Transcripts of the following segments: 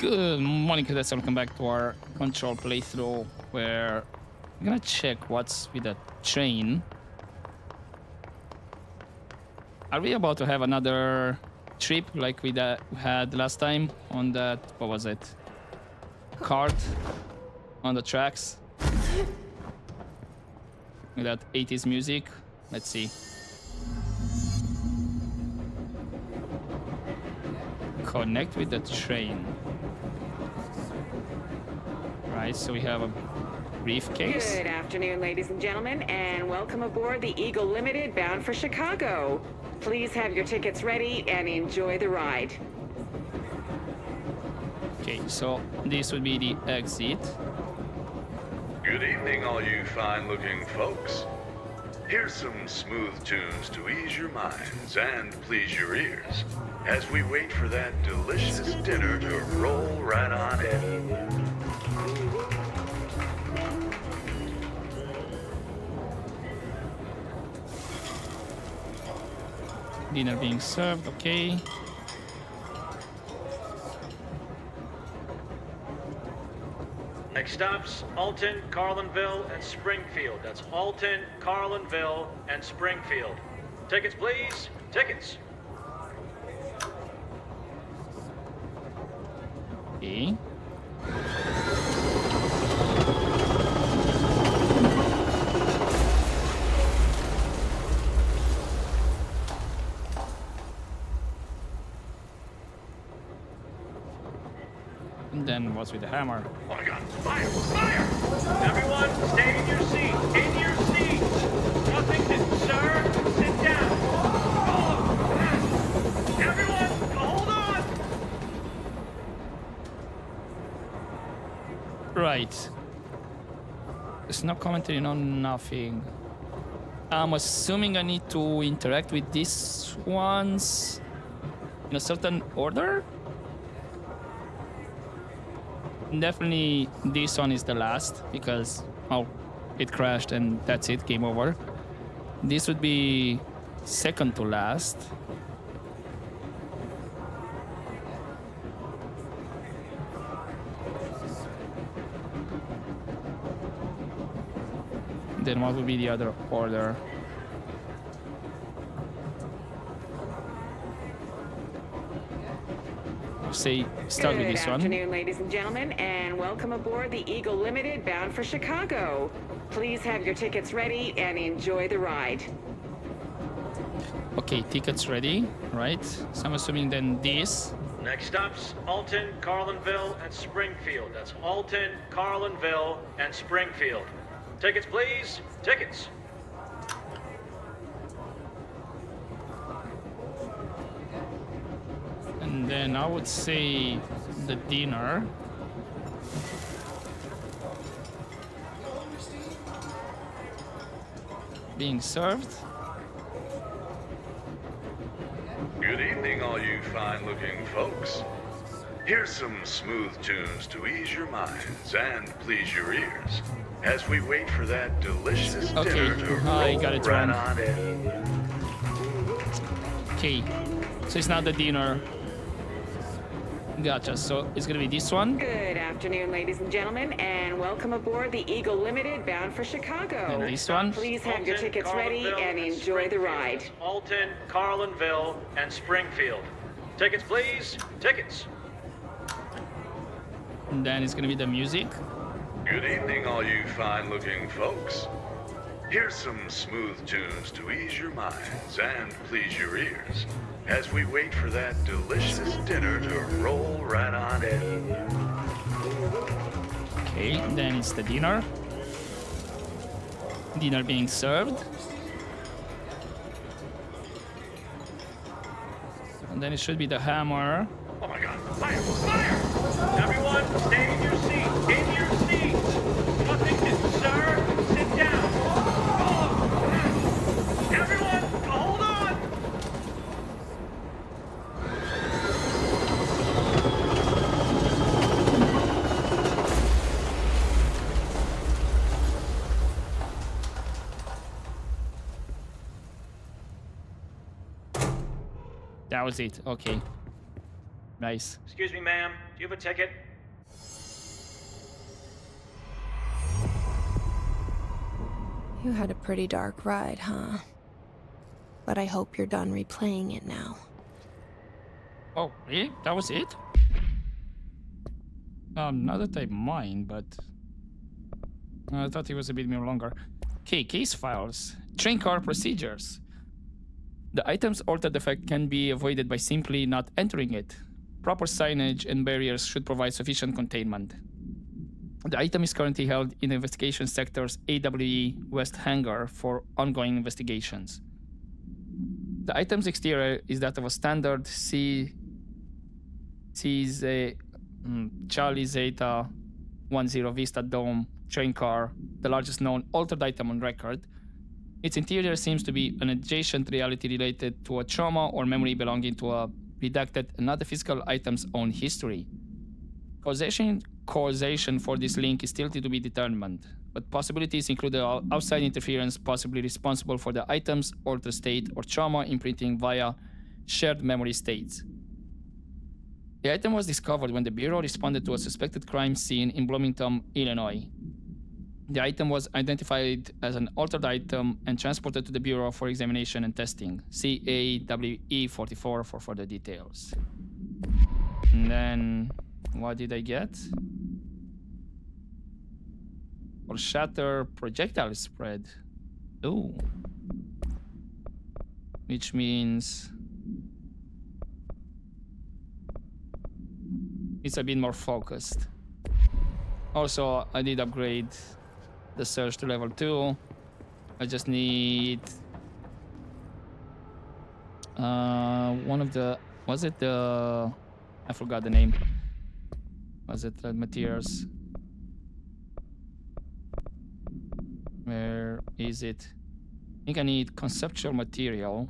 Good morning, cadets. Welcome back to our control playthrough where I'm gonna check what's with the train. Are we about to have another trip like we had last time on that, what was it? Cart on the tracks? With that 80s music. Let's see. Connect with the train. Right, so we have a briefcase. Good afternoon, ladies and gentlemen, and welcome aboard the Eagle Limited bound for Chicago. Please have your tickets ready and enjoy the ride. Okay, so this would be the exit. Good evening, all you fine-looking folks. Here's some smooth tunes to ease your minds and please your ears as we wait for that delicious dinner to roll right on in. Dinner being served, okay. Next stops, Alton, Carlinville, and Springfield. That's Alton, Carlinville, and Springfield. Tickets, please. Tickets. Okay. And then what's with the hammer? Oh my God! Fire! Fire! Everyone, stay in your seat. In your seat. Nothing to... Sir, sit down. Oh, everyone, hold on. Right. There's no commentary, no nothing. I'm assuming I need to interact with these ones in a certain order? Definitely this one is the last because, oh, it crashed and that's it, game over. This would be second to last. Then what would be the other order? Say, start with this one. Good afternoon, ladies and gentlemen, and welcome aboard the Eagle Limited bound for Chicago. Please have your tickets ready and enjoy the ride. Okay, tickets ready, right? So I'm assuming then this. Next stops, Alton, Carlinville, and Springfield. That's Alton, Carlinville, and Springfield. Tickets, please. Tickets. And then I would say the dinner. Being served. Good evening, all you fine-looking folks. Here's some smooth tunes to ease your minds and please your ears as we wait for that delicious dinner to I roll got it right wrong. on in. Okay, so it's not the dinner. Gotcha, so it's gonna be this one. Good afternoon, ladies and gentlemen, and welcome aboard the Eagle Limited bound for Chicago. And this one. Please have your Alton, tickets ready Carlinville, and enjoy the Springfield. ride. That's Alton, Carlinville, and Springfield. Tickets, please. Tickets. And then it's gonna be the music. Good evening, all you fine-looking folks. Here's some smooth tunes to ease your minds and please your ears as we wait for that delicious dinner to roll right on in. Okay, then it's the dinner. Dinner being served. And then it should be the hammer. Oh my God! Fire! Fire! Everyone, stay in your seat. In your seat. Nothing to... Sir, sit down. Oh, everyone, hold on. That was it. Okay. Nice. Excuse me, ma'am. Do you have a ticket? You had a pretty dark ride, huh? But I hope you're done replaying it now. Oh, really? That was it? Not that I mind, but I thought it was a bit more longer. Okay, case files. Train car procedures. The item's altered effect can be avoided by simply not entering it. Proper signage and barriers should provide sufficient containment. The item is currently held in the investigation sector's AWE West hangar for ongoing investigations. The item's exterior is that of a standard Charlie Zeta 10 Vista Dome train car, the largest known altered item on record. Its interior seems to be an adjacent reality related to a trauma or memory belonging to a redacted and not the physical item's own history. Causation for this link is still to be determined, but possibilities include outside interference possibly responsible for the item's altered state or trauma imprinting via shared memory states. The item was discovered when the Bureau responded to a suspected crime scene in Bloomington, Illinois. The item was identified as an altered item and transported to the Bureau for examination and testing. See AWE 44 for further details. And then, what did I get? Or shatter projectile spread. Ooh. Which means it's a bit more focused. Also, I did upgrade the search to level 2. I just need one of the, was it the, I forgot the name. Was it the materials? Where is it? I think I need conceptual material,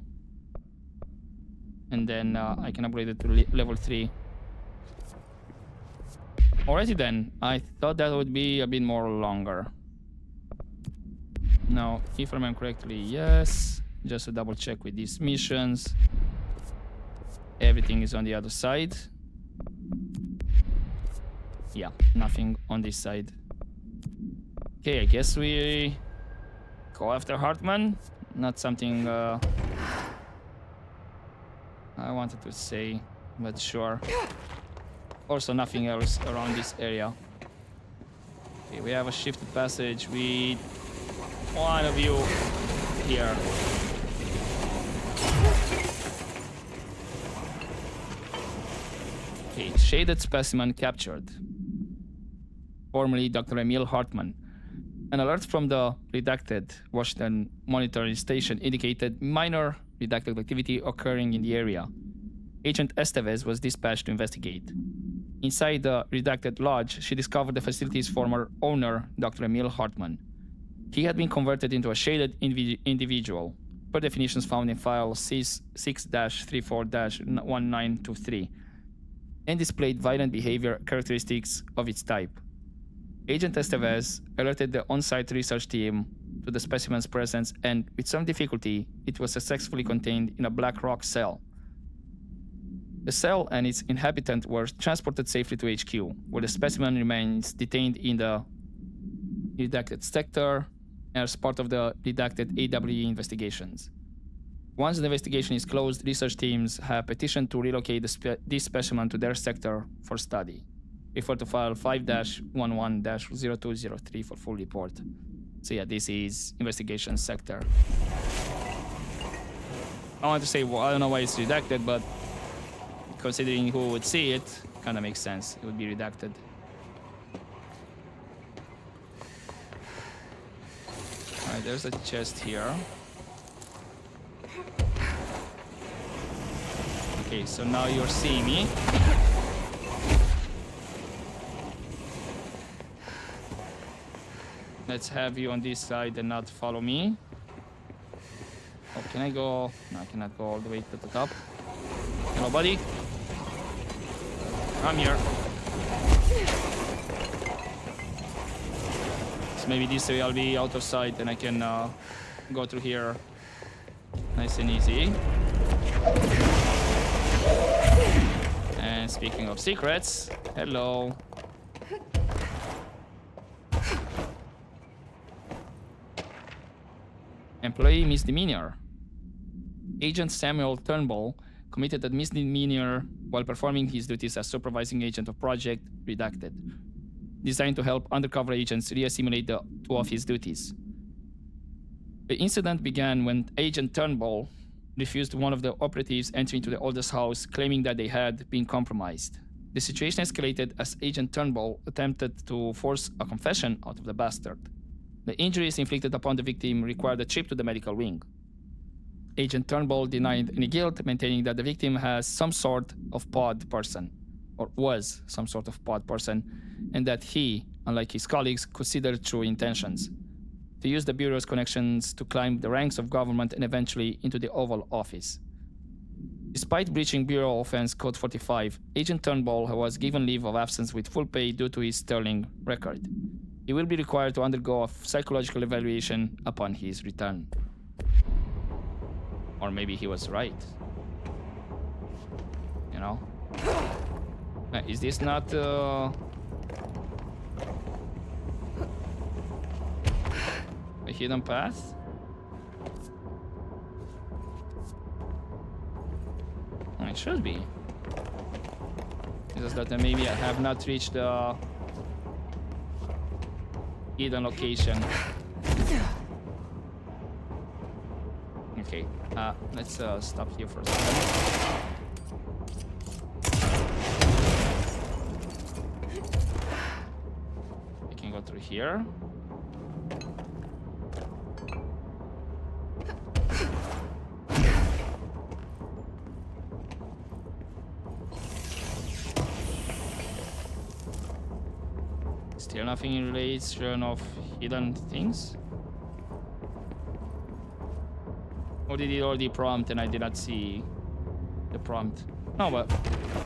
and then I can upgrade it to level 3. Alrighty then, I thought that would be a bit more longer. Now, if I remember correctly, yes. Just to double check with these missions. Everything is on the other side. Yeah, nothing on this side. Okay, I guess we go after Hartman. Not something I wanted to say, but sure. Also, nothing else around this area. Okay, we have a shifted passage with one of you here. Okay, shaded specimen captured. Formerly Dr. Emil Hartman. An alert from the redacted Washington monitoring station indicated minor redacted activity occurring in the area. Agent Estevez was dispatched to investigate. Inside the redacted lodge, she discovered the facility's former owner, Dr. Emil Hartman. He had been converted into a shaded individual, per definitions found in file C6-34-1923, and displayed violent behavior characteristics of its type. Agent Estevez alerted the on-site research team to the specimen's presence, and with some difficulty, it was successfully contained in a black rock cell. The cell and its inhabitant were transported safely to HQ, where the specimen remains detained in the redacted sector as part of the redacted AWE investigations. Once the investigation is closed, research teams have petitioned to relocate this specimen to their sector for study. Refer to file 5-11-0203 for full report. So yeah, this is investigation sector. I want to say, well, I don't know why it's redacted, but considering who would see it, kind of makes sense. It would be redacted. Alright, there's a chest here. Okay, so now you're seeing me. Let's have you on this side and not follow me. Oh, can I go? No, I cannot go all the way to the top. Hello, buddy. I'm here. So maybe this way I'll be out of sight and I can go through here nice and easy. And And speaking of secrets, hello. Employee misdemeanor. Agent Samuel Turnbull committed a misdemeanor while performing his duties as supervising agent of Project Redacted, designed to help undercover agents re-assimilate the two of his duties. The incident began when Agent Turnbull refused one of the operatives entering into the oldest house, claiming that they had been compromised. The situation escalated as Agent Turnbull attempted to force a confession out of the bastard. The injuries inflicted upon the victim required a trip to the medical wing. Agent Turnbull denied any guilt, maintaining that the victim has some sort of pod person, or was some sort of pod person, and that he, unlike his colleagues, considered true intentions to use the Bureau's connections to climb the ranks of government and eventually into the Oval Office. Despite breaching Bureau Offense Code 45, Agent Turnbull was given leave of absence with full pay due to his sterling record. He will be required to undergo a psychological evaluation upon his return. Or maybe he was right. You know? Is this not a hidden path? It should be. It's just that maybe I have not reached the hidden location. Okay, let's stop here for a second. We can go through here. Still nothing in relation of hidden things? Or did it already prompt and I did not see the prompt? No, but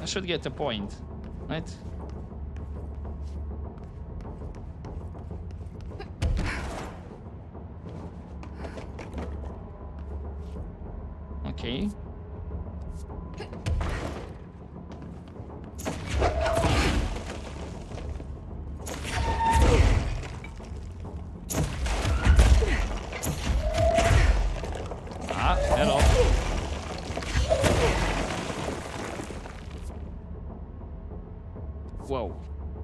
I should get the point, right? Okay. Hello. Whoa.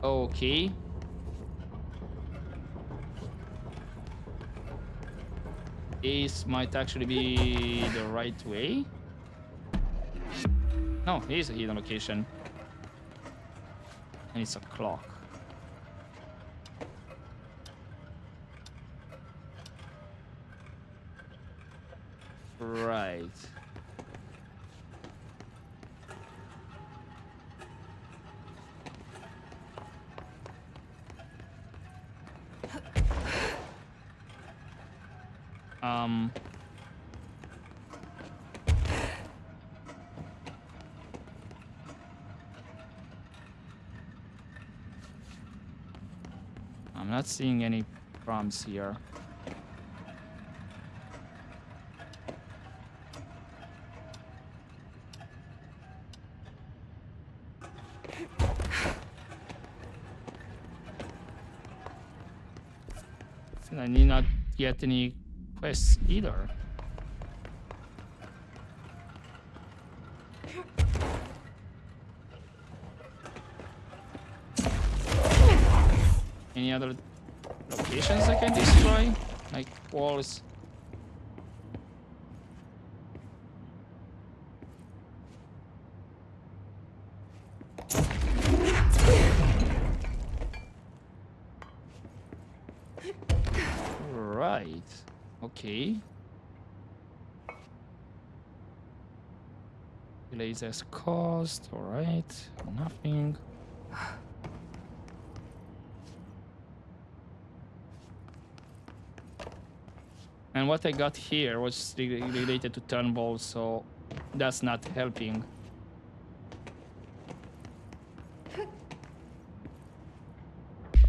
Okay. This might actually be the right way. No, it is a hidden location. And it's a clock. Right. I'm not seeing any prompts here. And I need not get any quests either. Any other locations I can destroy? Like walls? Right. Okay. Delays as caused. Alright. Nothing. And what I got here was related to Turnbull, so that's not helping.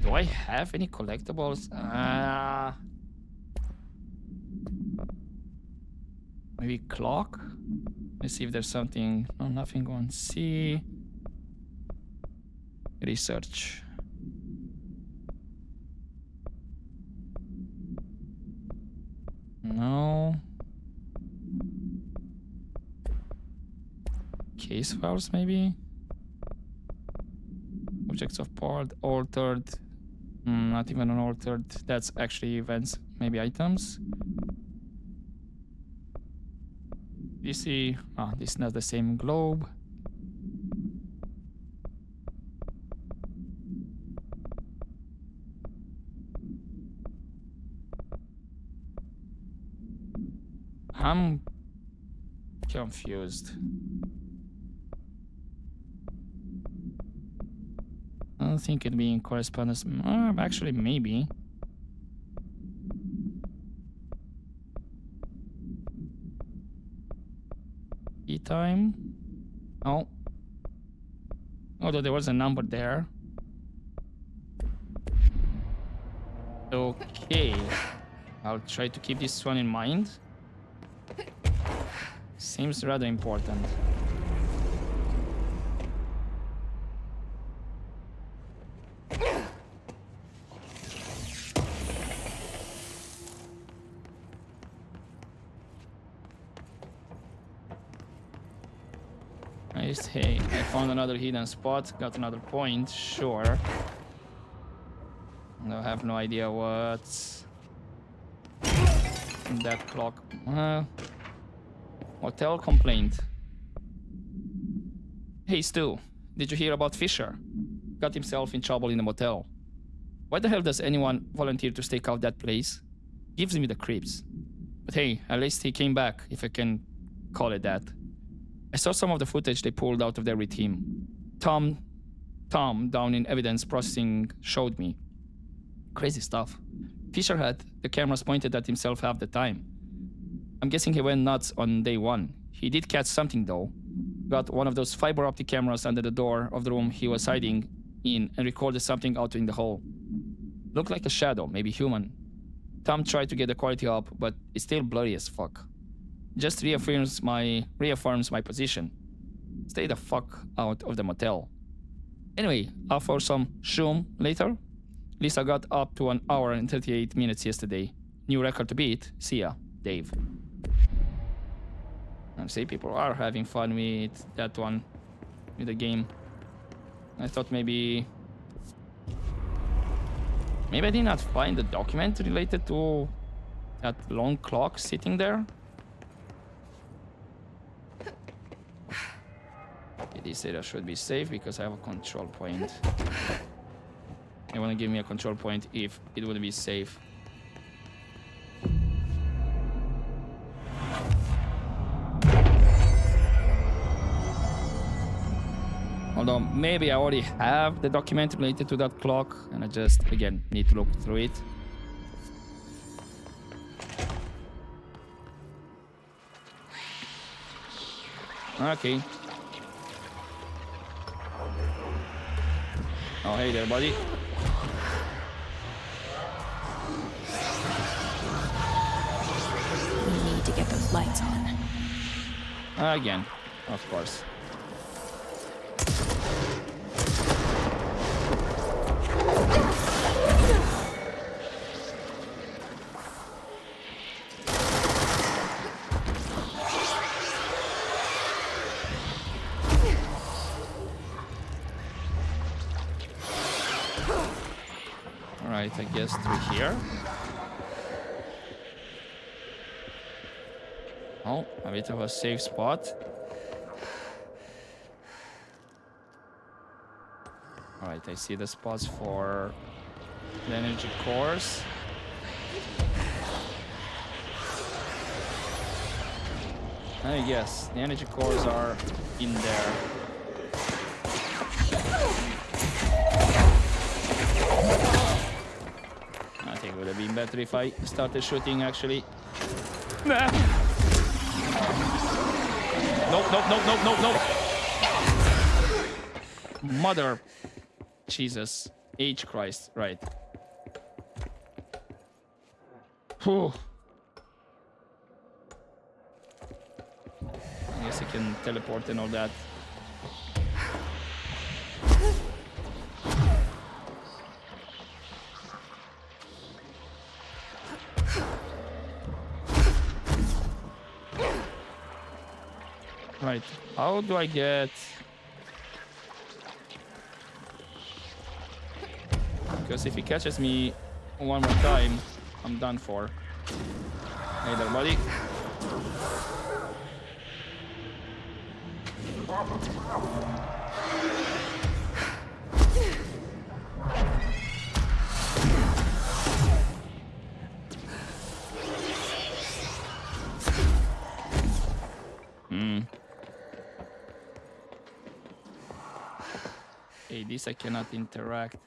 Do I have any collectibles? Maybe clock? Let's see if there's something. No, nothing on C. Research. No. Case files, maybe? Objects of part, altered. Not even an altered. That's actually events, maybe items. You see, this is not the same globe. I'm confused. I don't think it'd be in correspondence. Actually, maybe. E-time? Oh. Although there was a number there. Okay. I'll try to keep this one in mind. Seems rather important. Nice. Hey, I found another hidden spot, got another point, sure. I have no idea what's in that clock. Hotel complaint. Hey Stu, did you hear about Fisher? Got himself in trouble in a motel. Why the hell does anyone volunteer to stake out that place? Gives me the creeps. But hey, at least he came back, if I can call it that. I saw some of the footage they pulled out of there with him. Tom down in evidence processing showed me. Crazy stuff. Fisher had the cameras pointed at himself half the time. I'm guessing he went nuts on day one. He did catch something though. Got one of those fiber optic cameras under the door of the room he was hiding in and recorded something out in the hall. Looked like a shadow, maybe human. Tom tried to get the quality up, but it's still blurry as fuck. Just reaffirms my position. Stay the fuck out of the motel. Anyway, out for some shoom later. Lisa got up to 1 hour and 38 minutes yesterday. New record to beat. See ya, Dave. And see, people are having fun with that one, with the game. I thought maybe I did not find the document related to that long clock sitting there. This area should be safe because I have a control point. They want to give me a control point if it would be safe. Although maybe I already have the document related to that clock and I just, again, need to look through it. Okay. Oh, hey there, buddy. We need to get those lights on. Again, of course. I guess through here. Oh, a bit of a safe spot. Alright, I see the spots for the energy cores. I guess the energy cores are in there. It would have been better if I started shooting, actually. Nah. Nope. Mother. Jesus. H. Christ. Right. Whew. I guess I can teleport and all that. Right. How do I get... Because if he catches me one more time, I'm done for. Hey there, buddy. Hey, this I cannot interact.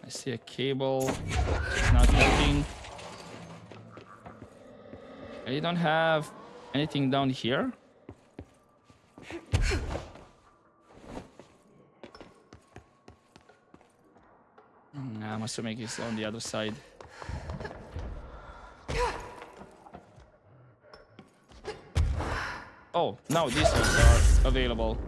I see a cable. It's not working. I don't have anything down here. I'm assuming it's on the other side. Oh, now these ones are available.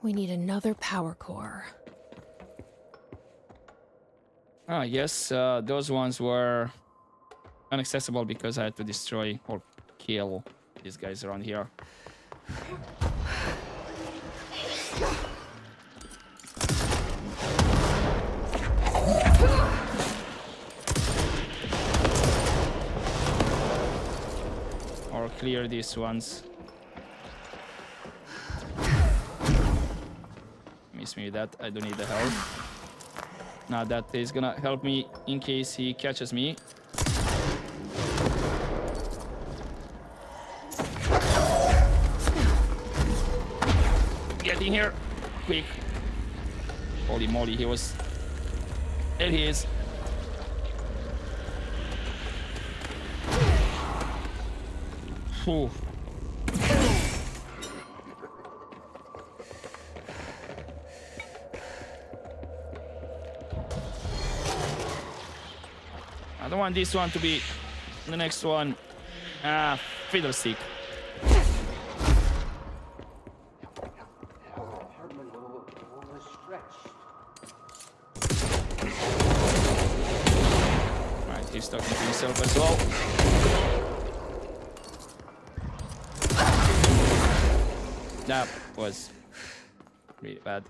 We need another power core. Ah, yes, those ones were inaccessible because I had to destroy or kill these guys around here. Or clear these ones. Miss me with that, I don't need the help. Now that is gonna help me in case he catches me. Get in here, quick. Holy moly, he was... There he is. Phew. I don't want this one to be the next one. Ah, fiddlestick. Hartman was stretched. Right, he's talking to himself as well. That was really bad.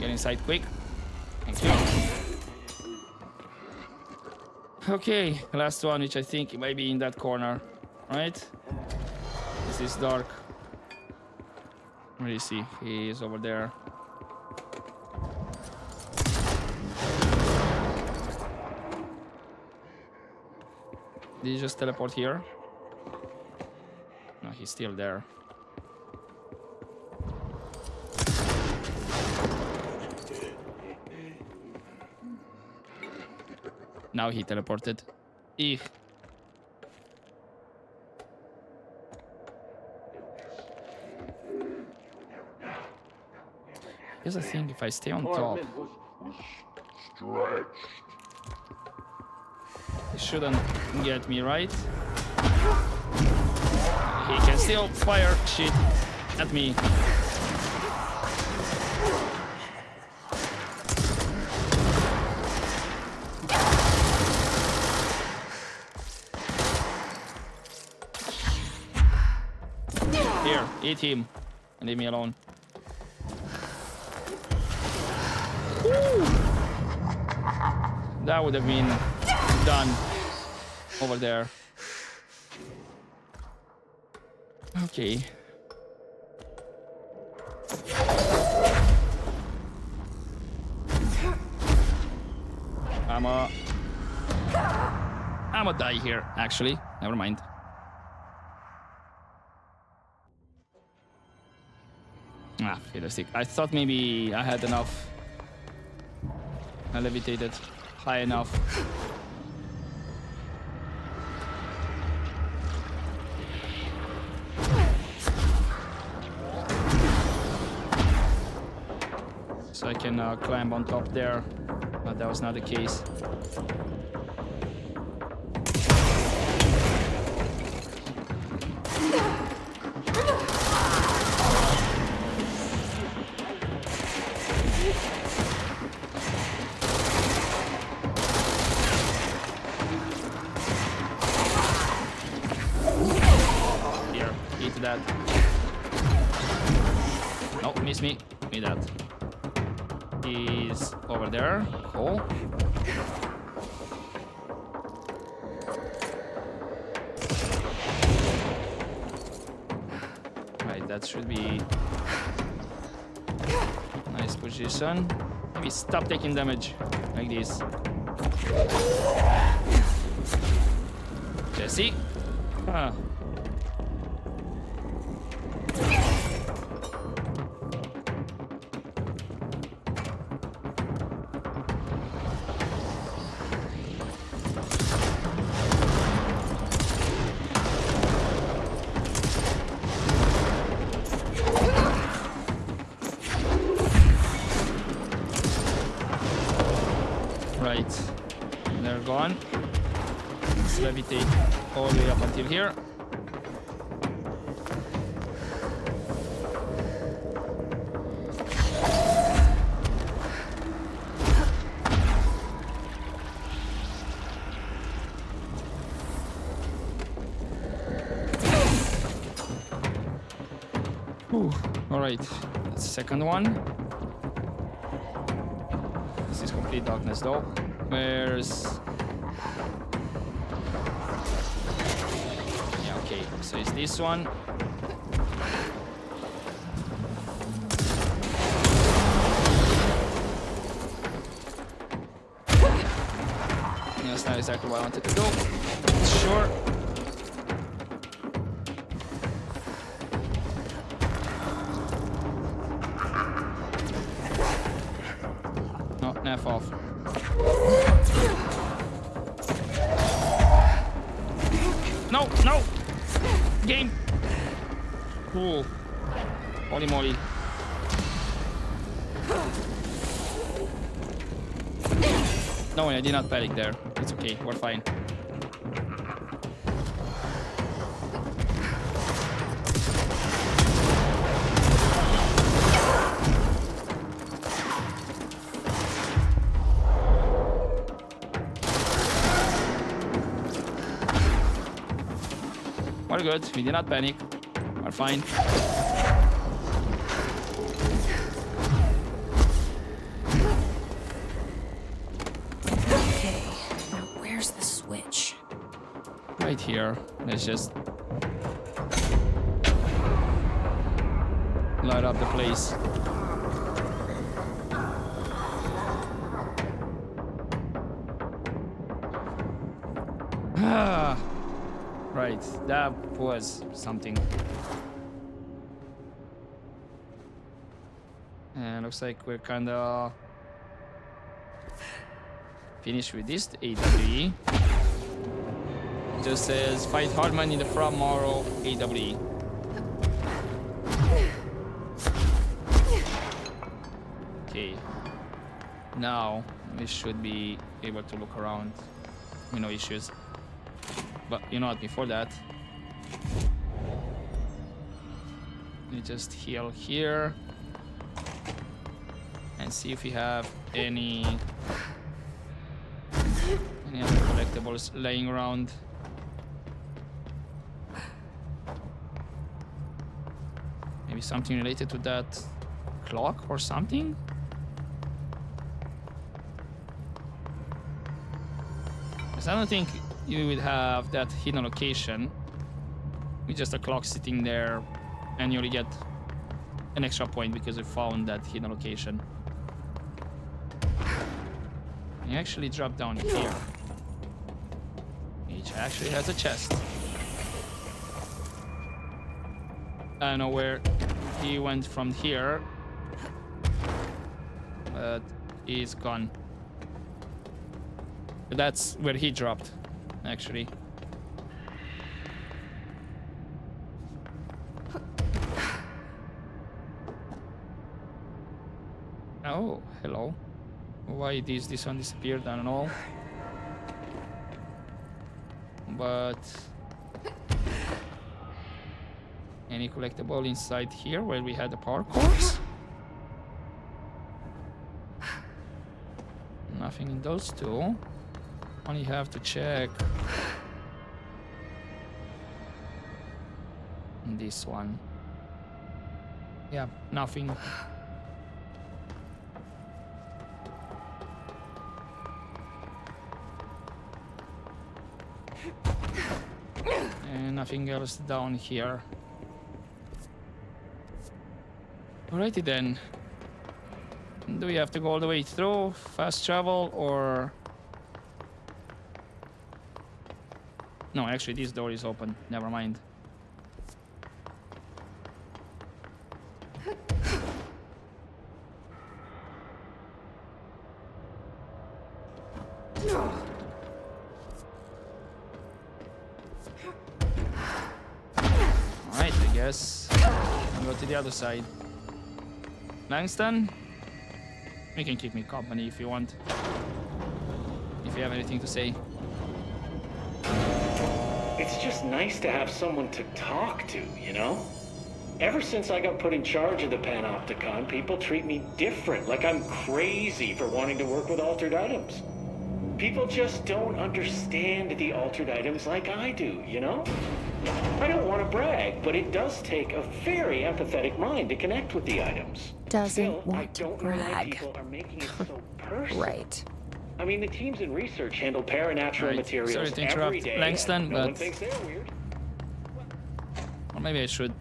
Get inside quick. Thank you. Okay, last one, which I think might be in that corner, right? This is dark. Where is he? He is over there. Did he just teleport here? No, he's still there. Now he teleported. Eek. Here's the thing, if I stay on top, he shouldn't get me, right? He can still fire shit at me. Here, eat him and leave me alone. Woo! That would have been done over there. Okay. I'ma die here, actually. Never mind. Ah, fiddlestick. I thought maybe I had enough. I levitated high enough. So I can climb on top there, but that was not the case. Here, eat that. No, miss me. Me that. He's over there. Cool. Right, that should be nice position. Maybe stop taking damage like this. Jesse. Huh. Right, they're gone. Let's levitate all the way up until here. All right, that's the second one. This is complete darkness though. Where's... Yeah, okay, so it's this one. That's not exactly what I wanted to do. Sure. No, F off. No, no! Game! Cool. Holy moly. No, I did not panic there. It's okay, we're fine. We're good, we did not panic. We're fine. Okay, now where's the switch? Right here. Let's just light up the place. Ah. Right, that was something. And looks like we're kinda finished with this AWE. Just says fight Hartman in the front Morrow AWE. Okay. Now we should be able to look around. No issues. But you know what, before that, we just heal here and see if we have any other collectibles laying around. Maybe something related to that clock or something? Because I don't think you would have that hidden location with just a clock sitting there and you only get an extra point because you found that hidden location. You actually drop down here, which actually has a chest. I don't know where he went from here, but he's gone. That's where he dropped, actually. Oh, hello. Why this one disappeared? I don't know. But any collectible inside here where we had the power cores? Nothing in those two. Only have to check this one. Yeah, nothing. And nothing else down here. Alrighty then. Do we have to go all the way through? Fast travel or... No, actually this door is open. Never mind. Alright, I guess. I'll go to the other side. Langston? You can keep me company if you want. If you have anything to say. It's just nice to have someone to talk to, you know? Ever since I got put in charge of the Panopticon, people treat me different, like I'm crazy for wanting to work with altered items. People just don't understand the altered items like I do, you know? I don't want to brag, but it does take a very empathetic mind to connect with the items. Doesn't Still, I want to don't know why brag. people are making it so personal. Right. I mean, the teams in research handle paranatural Right. materials Sorry to every interrupt, day. Langston, and no one but- thinks they're weird. Or maybe I should.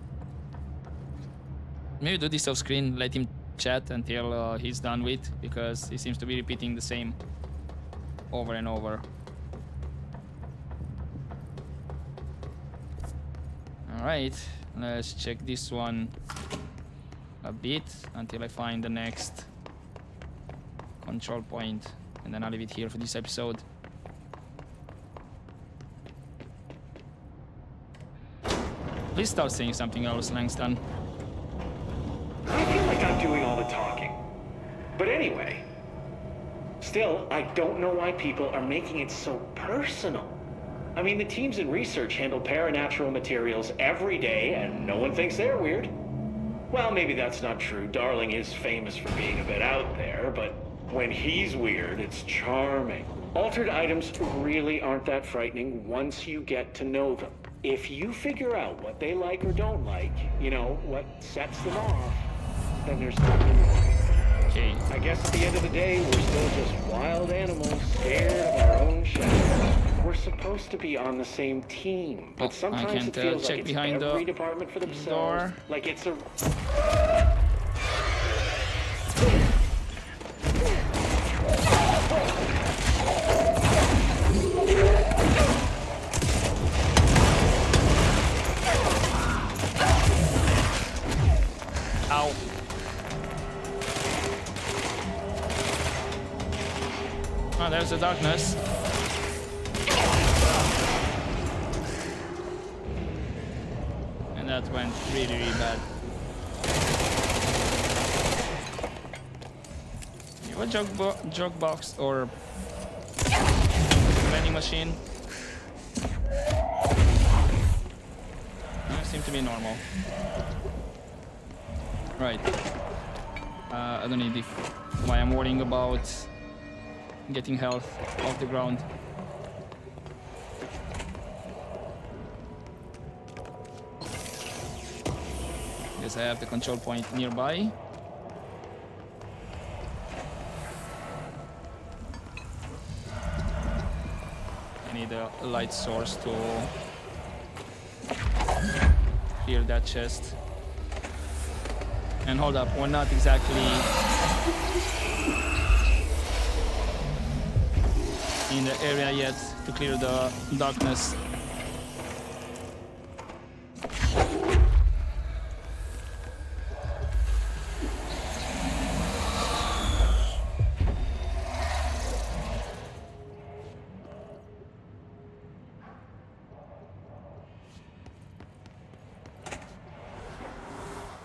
Maybe do this off screen, let him chat until he's done with, because he seems to be repeating the same over and over. Alright, let's check this one a bit until I find the next control point, and then I'll leave it here for this episode. Please start saying something else, Langston. I feel like I'm doing all the talking. But anyway, still, I don't know why people are making it so personal. I mean, the teams in research handle paranatural materials every day, and no one thinks they're weird. Well, maybe that's not true. Darling is famous for being a bit out there, but when he's weird, it's charming. Altered items really aren't that frightening once you get to know them. If you figure out what they like or don't like, you know, what sets them off, then there's nothing wrong. Okay. I guess at the end of the day, we're still just wild animals scared of our own shadows. We're supposed to be on the same team, but Oh, I sometimes can't, it feels check like it's behind the every department for themselves. door. Like it's a... Ow. Oh, there's the darkness. And that went really, really bad. You have a jog box or vending machine? Seem to be normal. Right. I don't need why I'm worrying about getting health off the ground. Guess I have the control point nearby. I need a light source to clear that chest. And hold up, we're not exactly in the area yet to clear the darkness.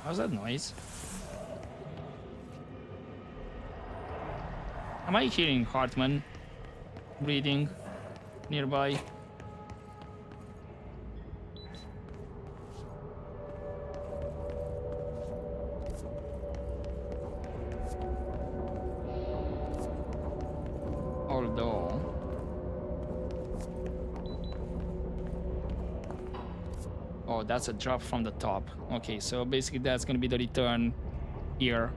How's that noise? Am I hearing Hartman breathing nearby? Although... Oh, that's a drop from the top. Okay, so basically that's gonna be the return here.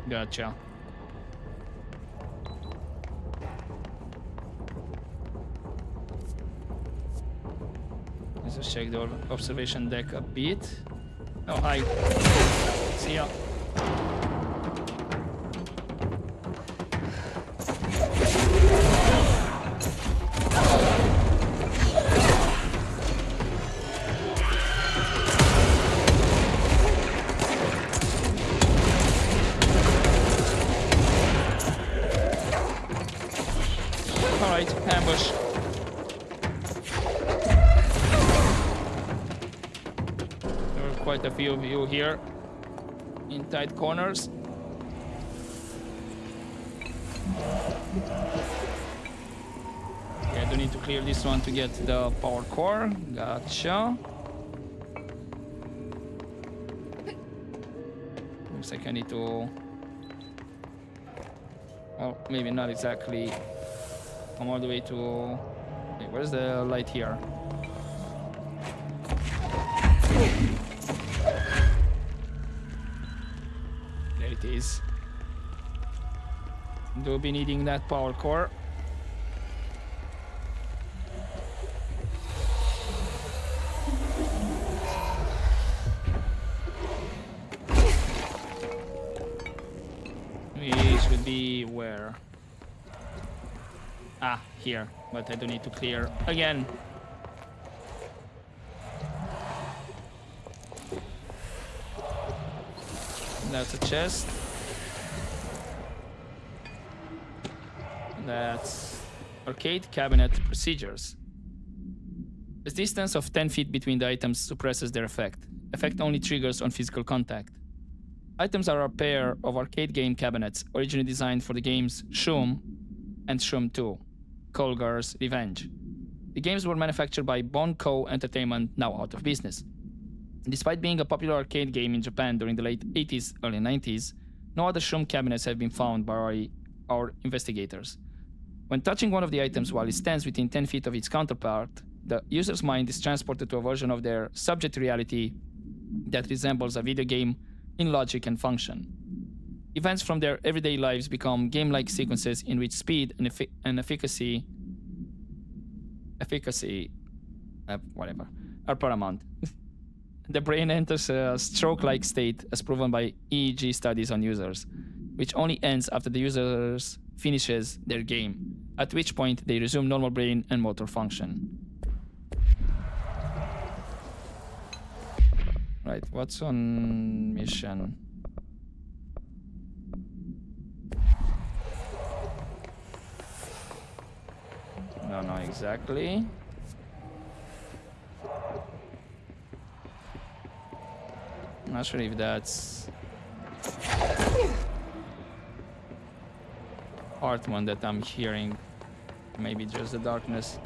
Gotcha. Let's just check the observation deck a bit. Oh, hi. See ya. Alright, ambush. There are quite a few of you here in tight corners. Okay, I do need to clear this one to get the power core. Gotcha. Looks like I need to... Well, maybe not exactly. Come all the way to... Wait, where's the light here? There it is. Do be needing that power core. Which would be where? Ah, here. But I do need to clear again. That's a chest. That's arcade cabinet procedures. A distance of 10 feet between the items suppresses their effect. Effect only triggers on physical contact. Items are a pair of arcade game cabinets originally designed for the games Shroom and Shroom 2, Colgar's Revenge. The games were manufactured by Bon Co. Entertainment, now out of business. Despite being a popular arcade game in Japan during the late 80s, early 90s, no other Shroom cabinets have been found by our investigators. When touching one of the items while it stands within 10 feet of its counterpart, the user's mind is transported to a version of their subject reality that resembles a video game in logic and function. Events from their everyday lives become game-like sequences in which speed and efficacy are paramount. The brain enters a stroke-like state as proven by EEG studies on users, which only ends after the user finishes their game, at which point they resume normal brain and motor function. Right, what's on mission? Don't know exactly. I'm not sure if that's Hartman that I'm hearing. Maybe just the darkness.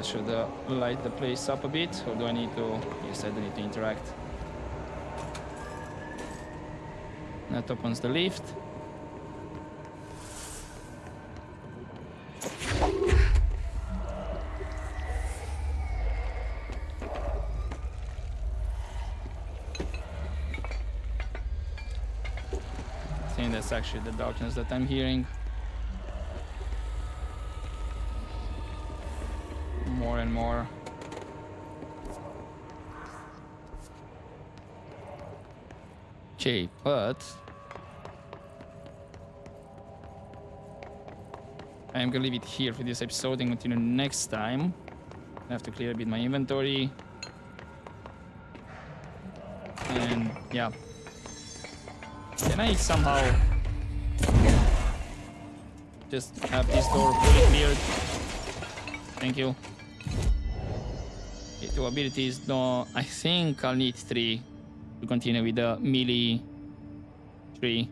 Should light the place up a bit, or do I need to? Yes, I do need to interact. That opens the lift. I think that's actually the darkness that I'm hearing. More and more. Okay, but I'm gonna leave it here for this episode and continue next time. I have to clear a bit my inventory. And yeah. Can I somehow just have this door fully cleared? Thank you. Okay, 2 abilities. No, I think I'll need 3 to continue with the melee tree.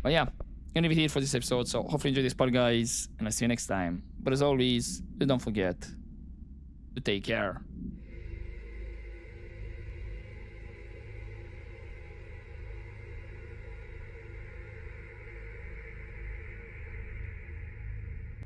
But yeah, gonna leave it here for this episode. So hopefully you enjoyed this part, guys, and I'll see you next time. But as always, don't forget to take care.